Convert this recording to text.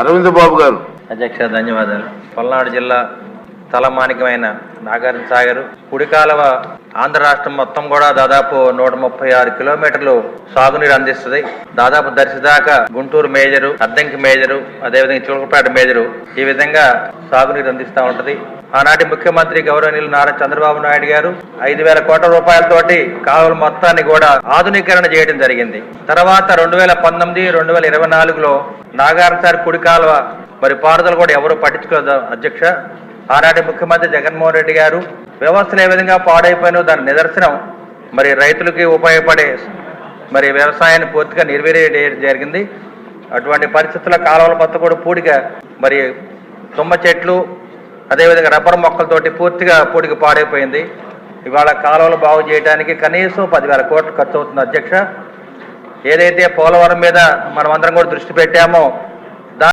అరవింద్ బాబు గారు. అధ్యక్ష ధన్యవాదాలు. పల్నాడు జిల్లా తలమానికమైన నాగార్జున సాగర్ కుడి కాలువ ఆంధ్ర రాష్ట్రం మొత్తం కూడా దాదాపు 136 కిలోమీటర్లు సాగునీరు అందిస్తుంది. దాదాపు దర్శి దాకా గుంటూరు మేజరు, అద్దంకి మేజరు, అదేవిధంగా చిలకపేట మేజరు ఈ విధంగా సాగునీరు అందిస్తూ ఉంటది. ఆనాటి ముఖ్యమంత్రి గౌరవనీయులు నారా చంద్రబాబు నాయుడు గారు 5,000 కోట్ల రూపాయలతోటి కాలువల మొత్తాన్ని కూడా ఆధునీకరణ చేయడం జరిగింది. తర్వాత 2019, 2024లో నాగార్జున సాగర్ కుడి కాలువ మరి పారుదల కూడా ఎవరు పట్టించుకోలేదు అధ్యక్ష. ఆనాటి ముఖ్యమంత్రి జగన్మోహన్ రెడ్డి గారు వ్యవస్థలు ఏ విధంగా పాడైపోయినో దాని నిదర్శనం మరి రైతులకి ఉపయోగపడే మరి వ్యవసాయాన్ని పూర్తిగా నిర్వీర్యం జరిగింది. అటువంటి పరిస్థితుల్లో కాలువల మొత్తం కూడా పూడిగా మరి తుమ్మ చెట్లు అదేవిధంగా రబ్బర్ మొక్కలతోటి పూర్తిగా పూడికి పాడైపోయింది. ఇవాళ కాలువలు బాగు చేయడానికి కనీసం 10,000 కోట్లు ఖర్చు అవుతుంది అధ్యక్ష. ఏదైతే పోలవరం మీద మనం అందరం కూడా దృష్టి పెట్టామో